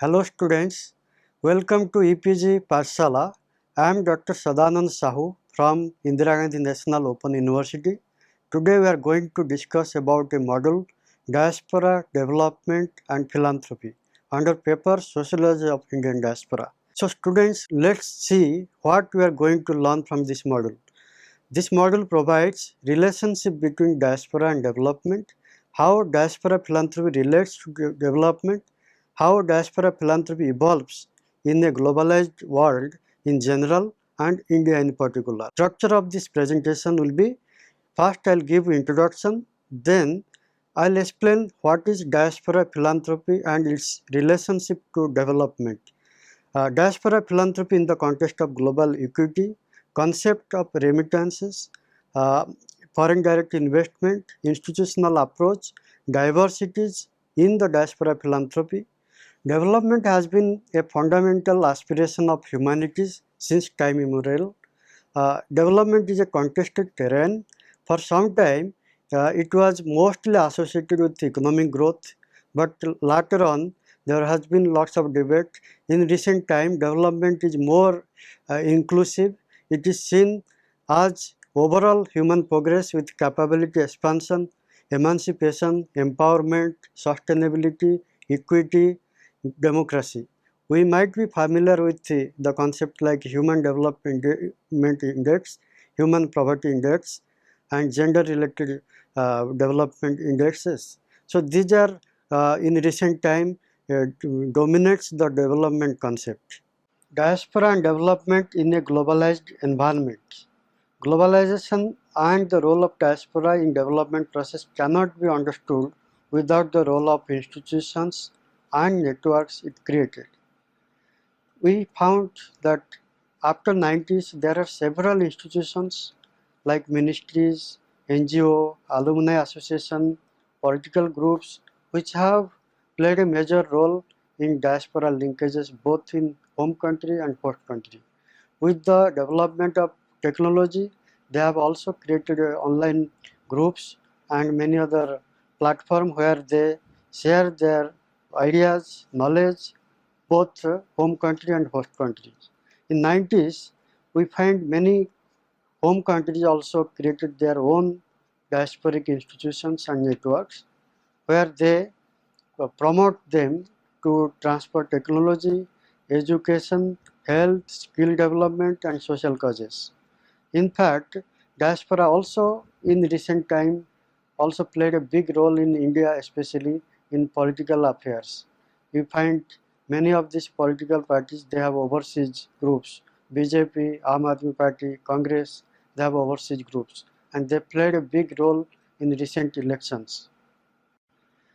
Hello students, welcome to EPG Pathshala. I am Dr. Sadanand Sahu from Indira Gandhi National Open University. Today we are going to discuss about a module Diaspora, Development and Philanthropy under paper Sociology of Indian Diaspora. So students, let's see what we are going to learn from this module. This model provides relationship between diaspora and development, how diaspora philanthropy relates to development, how diaspora philanthropy evolves in a globalized world in general and India in particular. Structure of this presentation will be, first I'll give introduction, then I'll explain what is diaspora philanthropy and its relationship to development. Diaspora philanthropy in the context of global equity, concept of remittances, uh, foreign direct investment, institutional approach, diversities in the diaspora philanthropy. Development has been a fundamental aspiration of humanities since time immemorial. Development is a contested terrain. For some time, it was mostly associated with economic growth, but later on, there has been lots of debate. In recent time, development is more inclusive. It is seen as overall human progress with capability expansion, emancipation, empowerment, sustainability, equity, democracy. We might be familiar with the concept like Human Development Index, Human Poverty Index, and Gender Related Development Indexes. So these are in recent time dominates the development concept. Diaspora and development in a globalized environment. Globalization and the role of diaspora in development process cannot be understood without the role of institutions and networks it created. We found that after 90s there are several institutions like ministries, NGO, alumni association, political groups which have played a major role in diaspora linkages both in home country and host country. With the development of technology, they have also created online groups and many other platforms where they share their ideas, knowledge, both home country and host countries. In 90s, we find many home countries also created their own diasporic institutions and networks where they promote them to transfer technology, education, health, skill development and social causes. In fact, diaspora also in recent time also played a big role in India, especially in political affairs. We find many of these political parties, they have overseas groups. BJP, Aam Aadmi Party, Congress, they have overseas groups and they played a big role in recent elections.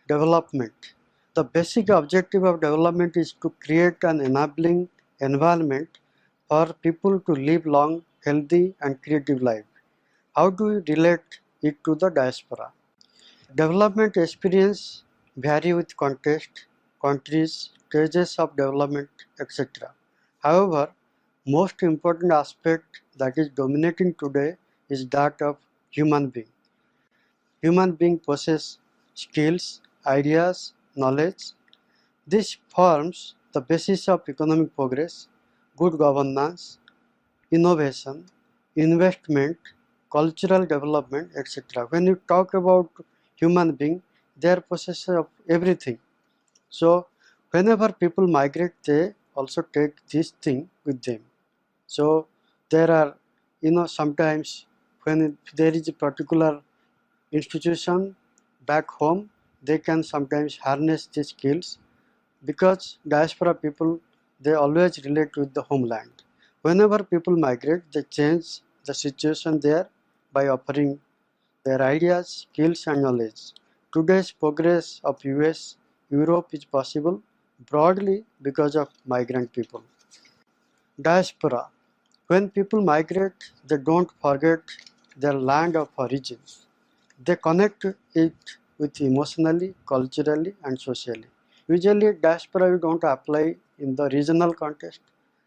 Development. The basic objective of development is to create an enabling environment for people to live long, healthy and creative life. How do we relate it to the diaspora? Development experience vary with context, countries, stages of development, etc. However, most important aspect that is dominating today is that of human being. Human being possess skills, ideas, knowledge. This forms the basis of economic progress, good governance, innovation, investment, cultural development, etc. When you talk about human being, they are possessor of everything. So whenever people migrate, they also take this thing with them. So there are, sometimes when there is a particular institution back home, they can sometimes harness these skills because diaspora people, they always relate with the homeland. Whenever people migrate, they change the situation there by offering their ideas, skills and knowledge. Today's progress of US, Europe is possible broadly because of migrant people. Diaspora. When people migrate, they don't forget their land of origin. They connect it with emotionally, culturally and socially. Usually diaspora we don't apply in the regional context.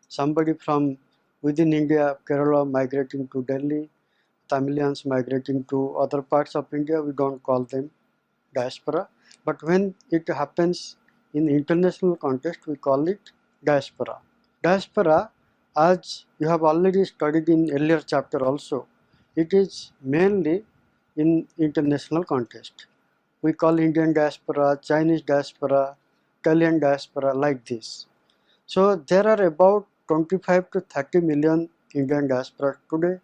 Somebody from within India, Kerala migrating to Delhi, Tamilians migrating to other parts of India, we don't call them diaspora. But when it happens in international context we call it diaspora. Diaspora, as you have already studied in earlier chapter also, it is mainly in international context. We call Indian diaspora, Chinese diaspora, Italian diaspora like this. So there are about 25 to 30 million Indian diaspora today.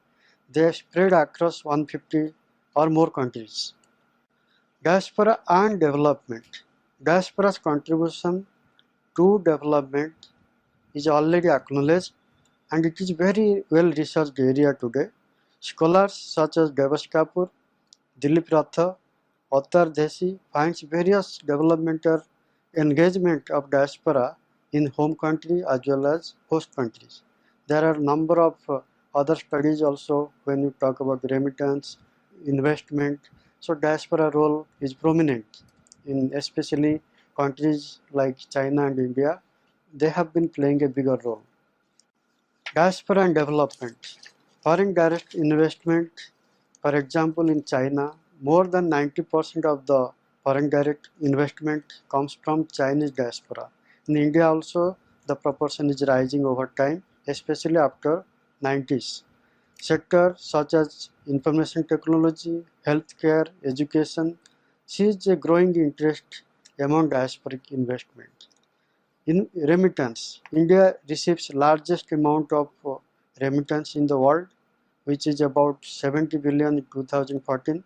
They are spread across 150 or more countries. Diaspora and development. Diaspora's contribution to development is already acknowledged and it is very well researched area today. Scholars such as Devesh Kapoor, Dilip Ratha, Avtar Desi finds various developmental engagement of diaspora in home country as well as host countries. There are number of other studies also when you talk about remittance, investment. So diaspora role is prominent in especially countries like China and India. They have been playing a bigger role. Diaspora and development. Foreign direct investment, for example, in China, more than 90% of the foreign direct investment comes from Chinese diaspora. In India also, the proportion is rising over time, especially after 90s. Sectors such as information technology, healthcare, education sees a growing interest among diasporic investment. In remittance, India receives largest amount of remittance in the world, which is about 70 billion in 2014.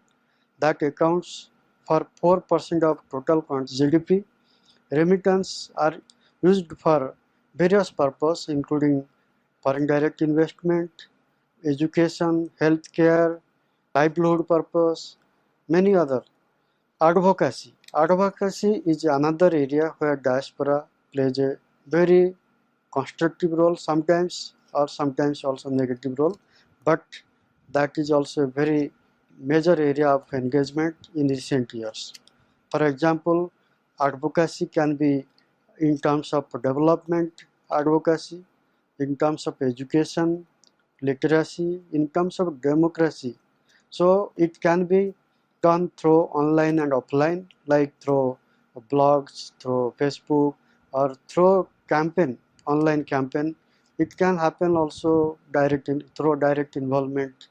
That accounts for 4% of total GDP. Remittance are used for various purposes, including foreign direct investment, education, healthcare, livelihood purpose, many other. Advocacy. Advocacy is another area where diaspora plays a very constructive role sometimes or sometimes also negative role, but that is also a very major area of engagement in recent years. For example, advocacy can be in terms of development advocacy, in terms of education, literacy, in terms of democracy. So it can be done through online and offline, like through blogs, through Facebook, or through campaign, online campaign. It can happen also through direct involvement,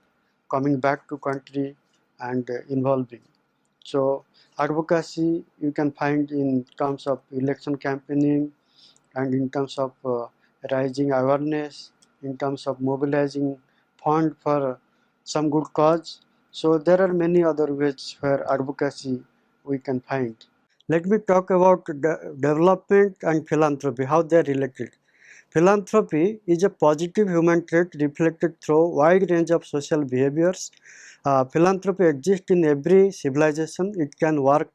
coming back to country and involving. So advocacy you can find in terms of election campaigning and in terms of raising awareness, in terms of mobilizing fund for some good cause. So there are many other ways where advocacy we can find. Let me talk about development and philanthropy, how they are related. Philanthropy is a positive human trait reflected through a wide range of social behaviors. Philanthropy exists in every civilization. It can work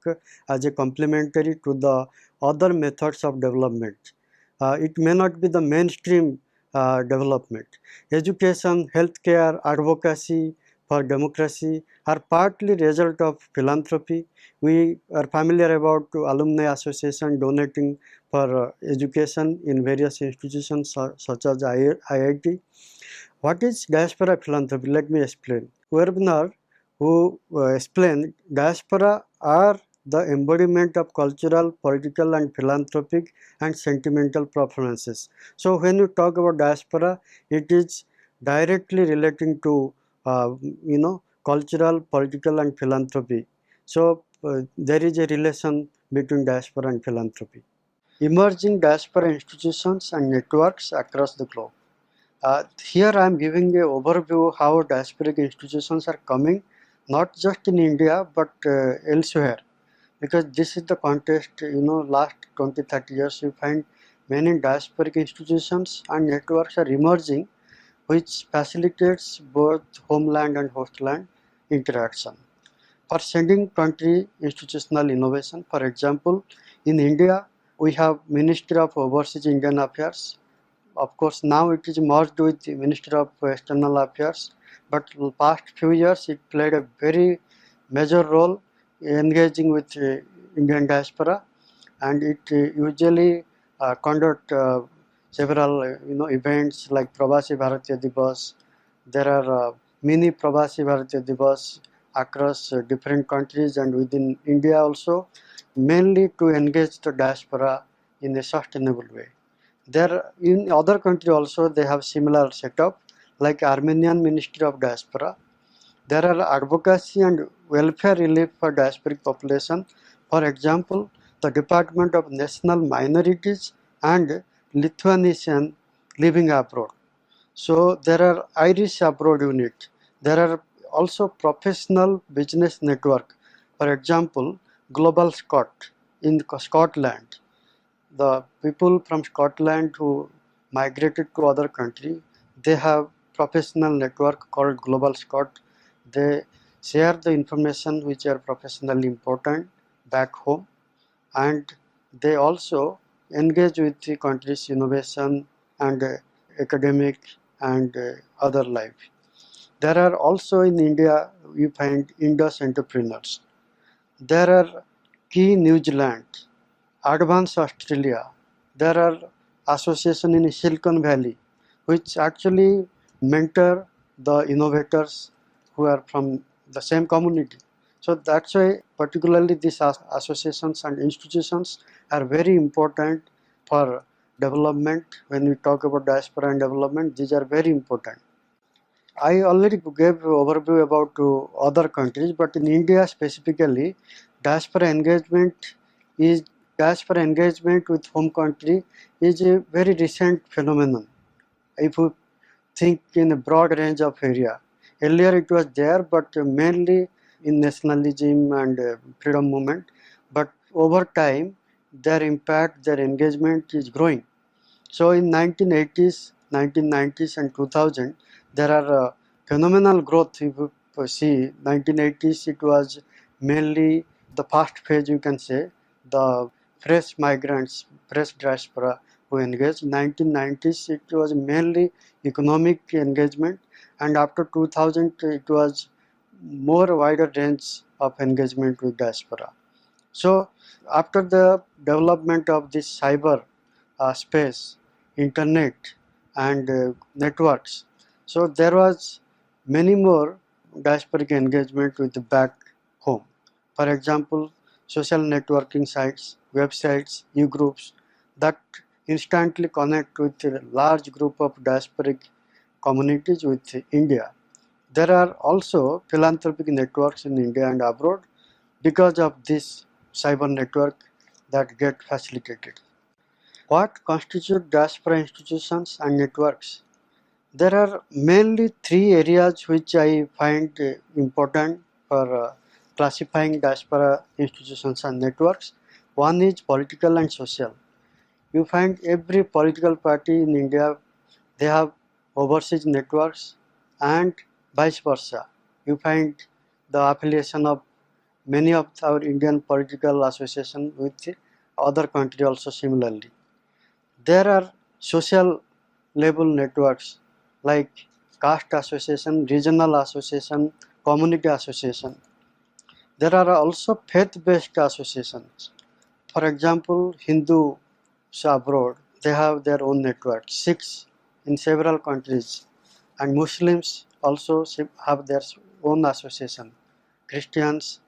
as a complementary to the other methods of development. It may not be the mainstream development. Education, healthcare, advocacy for democracy are partly result of philanthropy. We are familiar about alumni association donating for education in various institutions such as IIT. What is diaspora philanthropy? Let me explain. Webinar who explained diaspora are the embodiment of cultural, political and philanthropic and sentimental preferences. So when you talk about diaspora, it is directly relating to cultural, political and philanthropy. So there is a relation between diaspora and philanthropy. Emerging diaspora institutions and networks across the globe. Here I am giving an overview how diasporic institutions are coming, not just in India but elsewhere, because this is the context, last 20-30 years you find many diasporic institutions and networks are emerging which facilitates both homeland and hostland interaction. For sending country institutional innovation, for example, in India we have Ministry of Overseas Indian Affairs. Of course, now it is merged with the Ministry of External Affairs, but past few years it played a very major role engaging with Indian diaspora, and it usually conduct several events like Pravasi Bharatiya Divas. There are mini Pravasi Bharatiya Divas across different countries and within India also, mainly to engage the diaspora in a sustainable way. There in other countries also they have similar setup, like Armenian Ministry of Diaspora. There are advocacy and welfare relief for diasporic population. For example, the Department of National Minorities and Lithuanian living abroad. So there are Irish abroad unit. There are also professional business network. For example, Global Scot in Scotland. The people from Scotland who migrated to other country, they have professional network called Global Scot. They share the information which are professionally important back home, and they also engage with the country's innovation and academic and other life. There are also in India, we find Indus entrepreneurs. There are Key New Zealand, Advance Australia. There are association in Silicon Valley which actually mentor the innovators who are from the same community. So that's why particularly these associations and institutions are very important for development. When we talk about diaspora and development, these are very important. I already gave overview about other countries, but in India specifically, diaspora engagement is diaspora engagement with home country is a very recent phenomenon. If you think in a broad range of area, earlier it was there, but mainly in nationalism and freedom movement. But over time, their impact, their engagement is growing. So in 1980s, 1990s and 2000, there are phenomenal growth. If you see 1980s, it was mainly the first phase, you can say, the fresh migrants, fresh diaspora who engaged. 1990s, it was mainly economic engagement, and after 2000, it was more wider range of engagement with diaspora. So after the development of this cyber space, internet and networks, so there was many more diasporic engagement with the back home. For example, social networking sites, websites, e-groups that instantly connect with a large group of diasporic communities with India. There are also philanthropic networks in India and abroad because of this cyber network that get facilitated. What constitute diaspora institutions and networks? There are mainly three areas which I find important for classifying diaspora institutions and networks. One is political and social. You find every political party in India, they have overseas networks, and vice versa. You find the affiliation of many of our Indian political association with other country also similarly. There are social level networks like caste association, regional association, community association. There are also faith-based associations. For example, Hindus abroad, they have their own network, Sikhs in several countries, and Muslims also have their own association, Christians,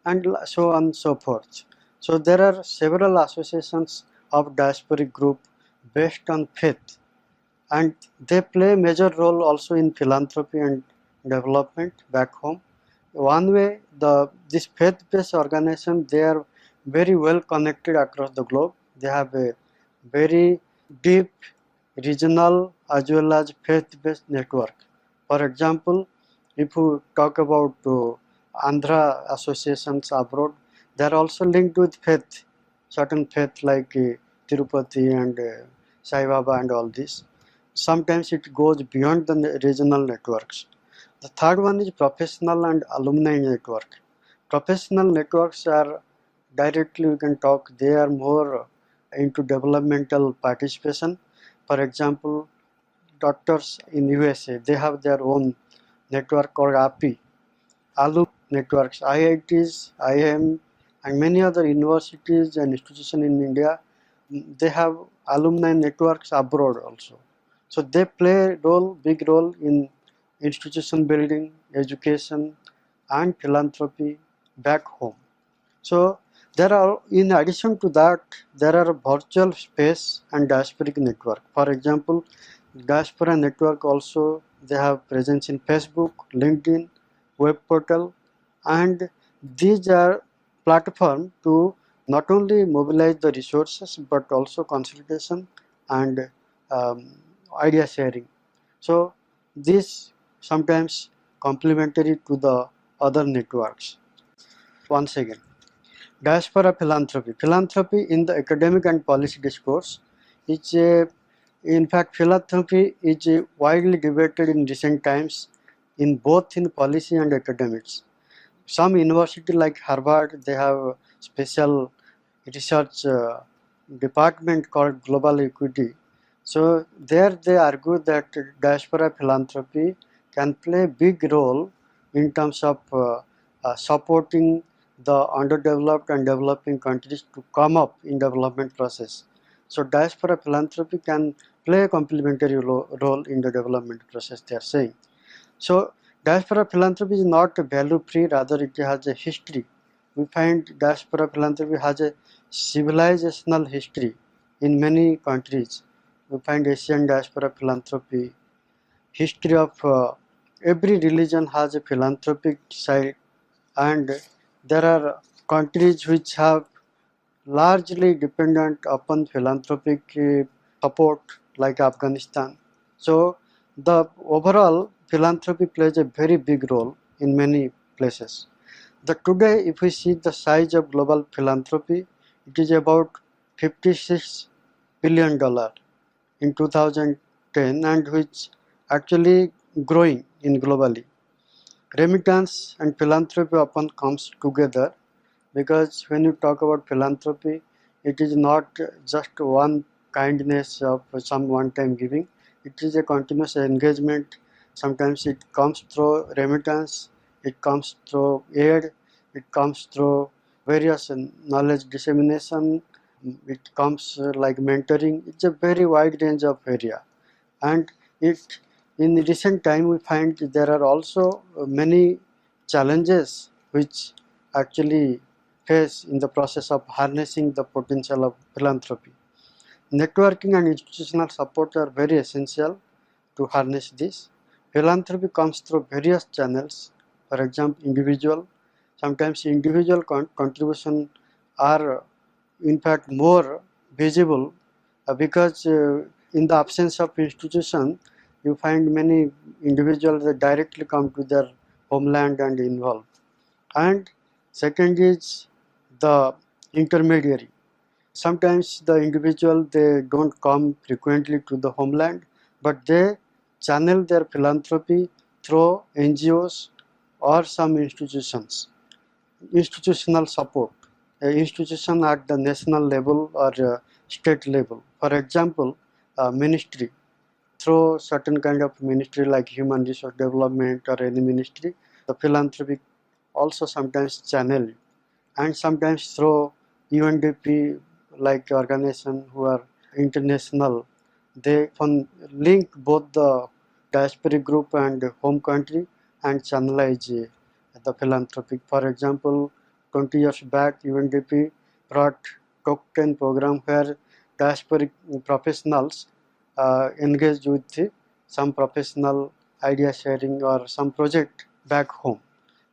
and so on and so forth. So there are several associations of diasporic group based on faith, and they play a major role also in philanthropy and development back home. One way, this faith-based organization, they are very well connected across the globe. They have a very deep regional as well as faith-based network. For example, if you talk about Andhra associations abroad, they are also linked with faith, certain faith like Tirupati and Sai Baba and all this. Sometimes it goes beyond the regional networks. The third one is professional and alumni network. Professional networks are directly we can talk, they are more into developmental participation. For example, doctors in USA, they have their own network called API, alumni networks, IITs, IIM, and many other universities and institutions in India, they have alumni networks abroad also. So they play a role, big role in institution building, education, and philanthropy back home. So there are, in addition to that, there are virtual space and diasporic network. For example, Diaspora network also, they have presence in Facebook, LinkedIn, web portal, and these are platform to not only mobilize the resources but also consultation and um, idea sharing. So this sometimes complementary to the other networks. Once again, Diaspora philanthropy. Philanthropy in the academic and policy discourse is in fact, philanthropy is widely debated in recent times in both in policy and academics. Some university like Harvard, they have special research department called global equity. So there they argue that diaspora philanthropy can play a big role in terms of supporting the underdeveloped and developing countries to come up in development process. So diaspora philanthropy can play a complementary role in the development process, they are saying. So diaspora philanthropy is not value free, rather it has a history. We find diaspora philanthropy has a civilizational history in many countries. We find Asian diaspora philanthropy, history of every religion has a philanthropic side, and there are countries which have largely dependent upon philanthropic support like Afghanistan. So the overall philanthropy plays a very big role in many places. Today, if we see the size of global philanthropy, it is about $56 billion in 2010, and which actually growing in globally. Remittance and philanthropy often comes together, because when you talk about philanthropy, it is not just one kindness of some one-time giving. It is a continuous engagement. Sometimes it comes through remittance, it comes through aid, it comes through various knowledge dissemination, it comes like mentoring. It's a very wide range of area, and it in recent time we find there are also many challenges which actually face in the process of harnessing the potential of philanthropy. Networking and institutional support are very essential to harness this. Philanthropy comes through various channels, for example individual. Sometimes individual contribution are in fact more visible because in the absence of institution, you find many individuals that directly come to their homeland and involve. And second is the intermediary. Sometimes the individual, they don't come frequently to the homeland, but they channel their philanthropy through NGOs or some institutions. Institutional support, institution at the national level or state level. For example, ministry, through certain kind of ministry like human resource development or any ministry, the philanthropic also sometimes channel, and sometimes through UNDP like organization who are international, they can link both the diasporic group and home country and channelize the philanthropic. For example, 20 years back, UNDP brought top 10 program where diasporic professionals engaged with some professional idea sharing or some project back home.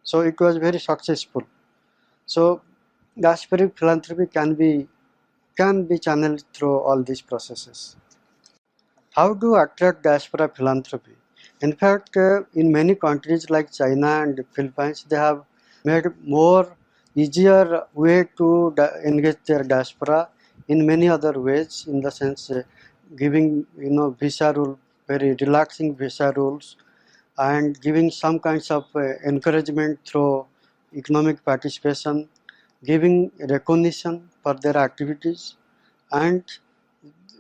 So it was very successful. So diasporic philanthropy can be channeled through all these processes. How to attract diaspora philanthropy? In fact, in many countries like China and Philippines, they have made more easier way to engage their diaspora in many other ways, in the sense giving visa rule, very relaxing visa rules, and giving some kinds of encouragement through economic participation, giving recognition for their activities, and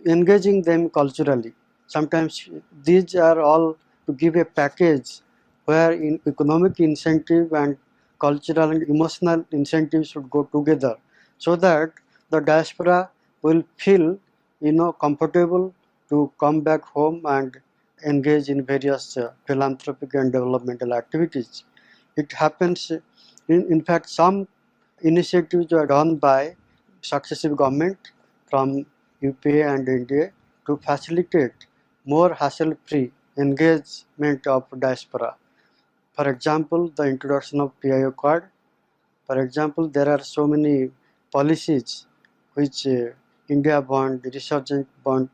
engaging them culturally. Sometimes these are all to give a package where economic incentive and cultural and emotional incentives should go together, so that the diaspora will feel comfortable to come back home and engage in various philanthropic and developmental activities. It happens, in fact, some initiatives are done by successive government from UPA and India to facilitate more hassle-free engagement of diaspora. For example, the introduction of PIO card. For example, there are so many policies which India bond, resurgent bond,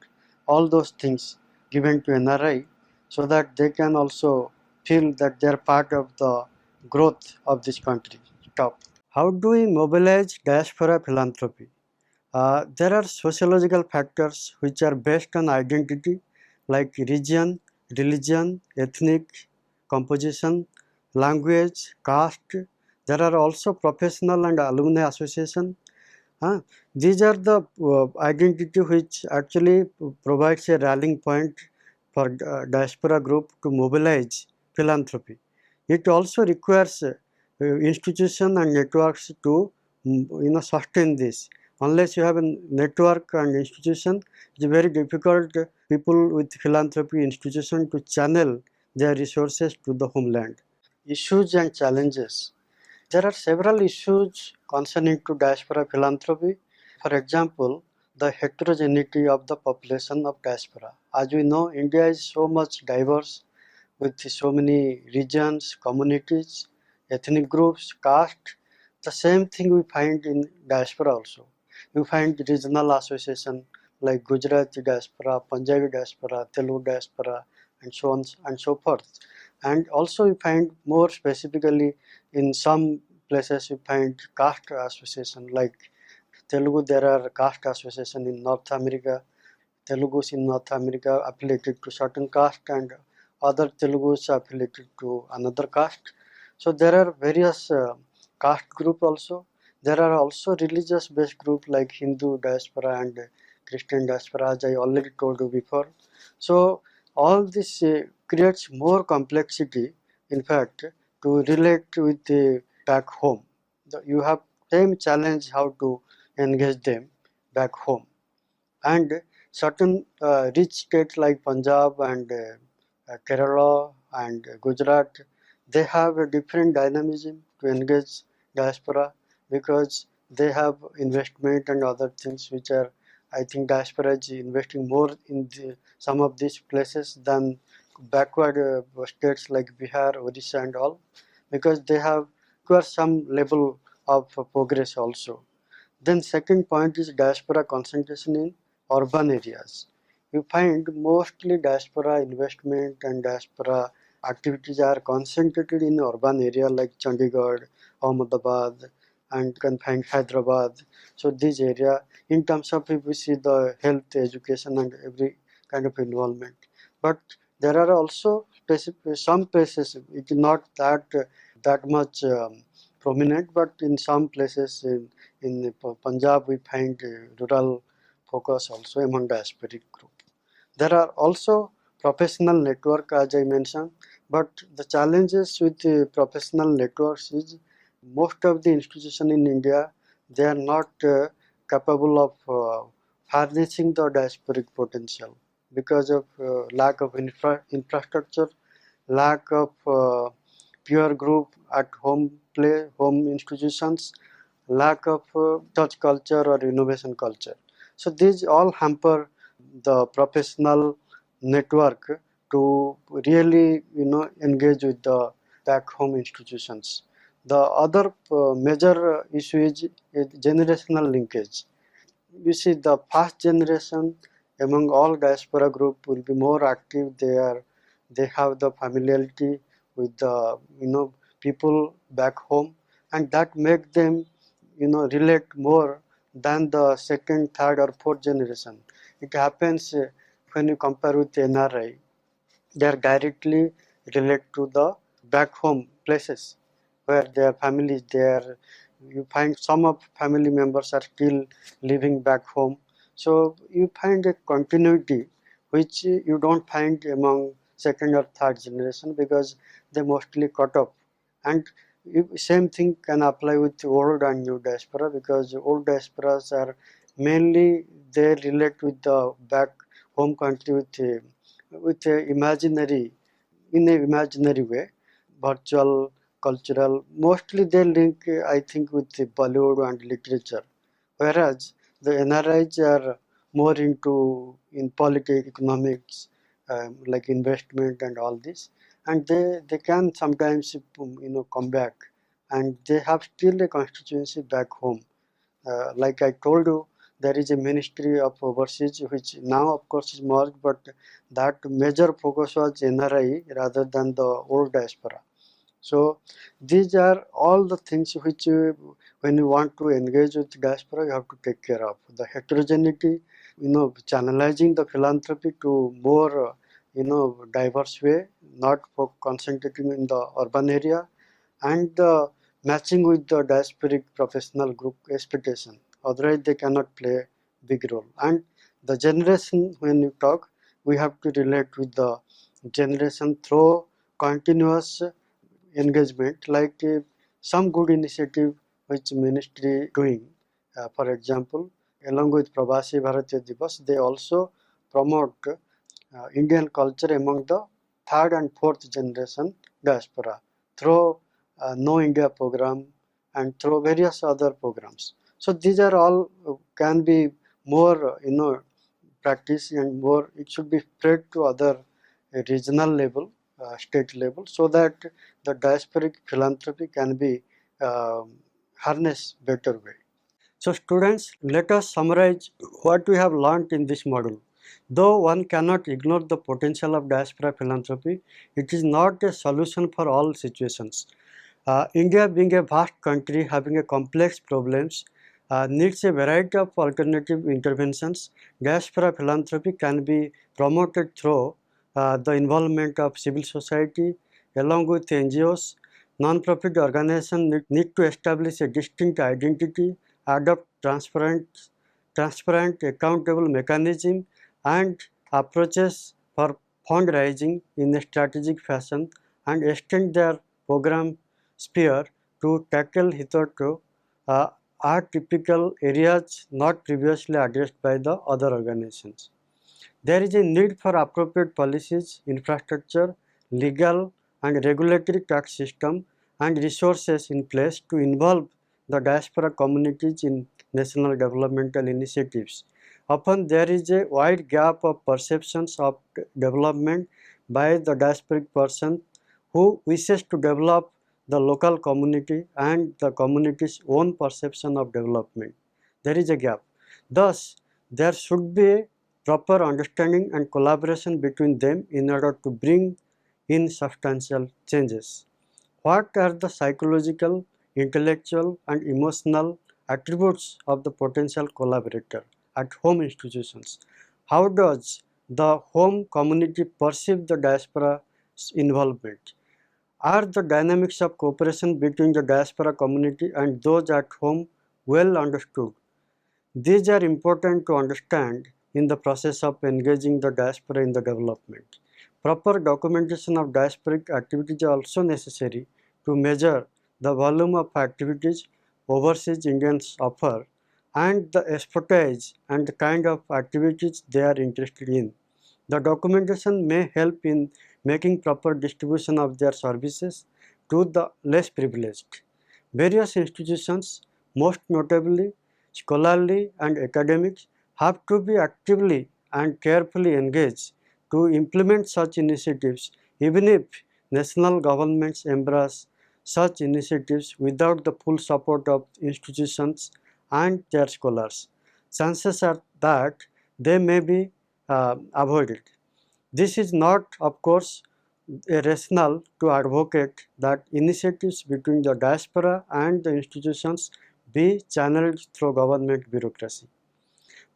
all those things given to NRI so that they can also feel that they are part of the growth of this country. Top. How do we mobilize diaspora philanthropy? There are sociological factors which are based on identity like region, religion, ethnic composition, language, caste. There are also professional and alumni association. These are the identity which actually provides a rallying point for diaspora group to mobilize philanthropy. It also requires institution and networks to sustain this. Unless you have a network and institution, it is very difficult people with philanthropy institution to channel their resources to the homeland. Issues and challenges. There are several issues concerning to diaspora philanthropy. For example, the heterogeneity of the population of diaspora. As we know, India is so much diverse with so many regions, communities, ethnic groups, caste. The same thing we find in diaspora also. You find regional association like Gujarati diaspora, Punjabi diaspora, Telugu diaspora, and so on and so forth. And also you find more specifically in some places you find caste association like Telugu. There are caste association in North America. Telugus in North America affiliated to certain caste and other Telugus affiliated to another caste. So there are various caste group also. There are also religious based group like Hindu diaspora and Christian diaspora, as I already told you before. So all this creates more complexity, in fact, to relate with back home. You have same challenge how to engage them back home. And certain rich states like Punjab and Kerala and Gujarat, they have a different dynamism to engage diaspora because they have investment and other things which are, I think diaspora is investing more in some of these places than backward states like Bihar, Odisha and all, because they have require some level of progress also. Then second point is diaspora concentration in urban areas. You find mostly diaspora investment and diaspora activities are concentrated in urban area like Chandigarh, Ahmedabad, and you can find Hyderabad. So this area, in terms of if we see the health, education and every kind of involvement. But there are also specific, some places it is not that much prominent, but in some places in Punjab we find rural focus also among diasporic group. There are also professional network as I mentioned, but the challenges with the professional networks is most of the institutions in India, they are not capable of harnessing the diasporic potential because of lack of infrastructure, lack of peer group at home institutions, lack of touch culture or innovation culture. So these all hamper the professional network to really engage with the back home institutions. The other major issue is generational linkage. You see the past generation among all diaspora group will be more active. They have the familiarity with the people back home, and that make them relate more than the second, third or fourth generation. It happens when you compare with NRI, they are directly related to the back home places where their families there. You find some of family members are still living back home. So you find a continuity which you don't find among second or third generation because they mostly caught up. And same thing can apply with old and new diaspora because old diasporas are mainly they relate with the back home country with a imaginary in a imaginary way, virtual cultural, mostly they link I think with the Bollywood and literature, whereas the NRIs are more into in politics, economics, like investment and all this, and they can sometimes come back, and they have still a constituency back home. Like I told you, there is a Ministry of Overseas which now of course is merged, but that major focus was NRI rather than the old diaspora. So these are all the things which when you want to engage with diaspora, you have to take care of. The heterogeneity, channelizing the philanthropy to more, diverse way, not for concentrating in the urban area, and matching with the diasporic professional group expectation. Otherwise, they cannot play big role. And the generation, when you talk, we have to relate with the generation through continuous engagement, like some good initiative which ministry doing. For example, along with Pravasi Bharatiya Divas, they also promote Indian culture among the third and fourth generation diaspora through Know India program and through various other programs. So these are all can be more practice and more it should be spread to other regional level, state level, so that the diasporic philanthropy can be harnessed better way. So students, let us summarize what we have learnt in this module. Though one cannot ignore the potential of diaspora philanthropy, it is not a solution for all situations. India being a vast country having a complex problems needs a variety of alternative interventions. Diaspora philanthropy can be promoted through the involvement of civil society along with NGOs. Non-profit organizations need to establish a distinct identity, adopt transparent accountable mechanism and approaches for fundraising in a strategic fashion and extend their program sphere to tackle hitherto uh, are typical areas not previously addressed by the other organizations. There is a need for appropriate policies, infrastructure, legal and regulatory tax system and resources in place to involve the diaspora communities in national developmental initiatives. Often there is a wide gap of perceptions of development by the diasporic person who wishes to develop the local community and the community's own perception of development. There is a gap. Thus, there should be proper understanding and collaboration between them in order to bring in substantial changes. What are the psychological, intellectual and emotional attributes of the potential collaborator at home institutions? How does the home community perceive the diaspora's involvement? Are the dynamics of cooperation between the diaspora community and those at home well understood? These are important to understand in the process of engaging the diaspora in the development. Proper documentation of diasporic activities is also necessary to measure the volume of activities overseas Indians offer and the expertise and the kind of activities they are interested in. The documentation may help in making proper distribution of their services to the less privileged. Various institutions, most notably scholarly and academics, have to be actively and carefully engaged to implement such initiatives, even if national governments embrace such initiatives without the full support of institutions and their scholars. Chances are that they may be avoided. This is not, of course, a rationale to advocate that initiatives between the diaspora and the institutions be channeled through government bureaucracy.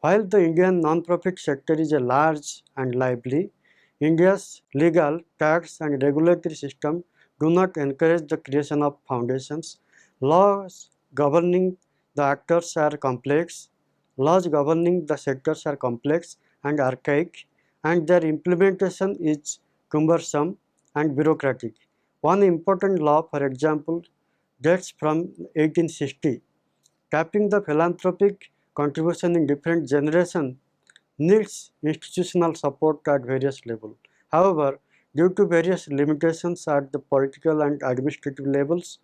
While the Indian non-profit sector is a large and lively, India's legal, tax and regulatory system do not encourage the creation of foundations. Laws governing the actors are complex, laws governing the sectors are complex and archaic, and their implementation is cumbersome and bureaucratic. One important law, for example, dates from 1860. Tapping the philanthropic contribution in different generations needs institutional support at various levels. However, Due to various limitations at the political and administrative levels,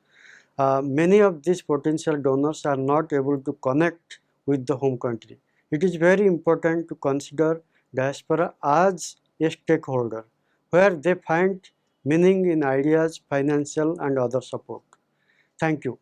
many of these potential donors are not able to connect with the home country. It is very important to consider diaspora as a stakeholder, where they find meaning in ideas, financial and other support. Thank you.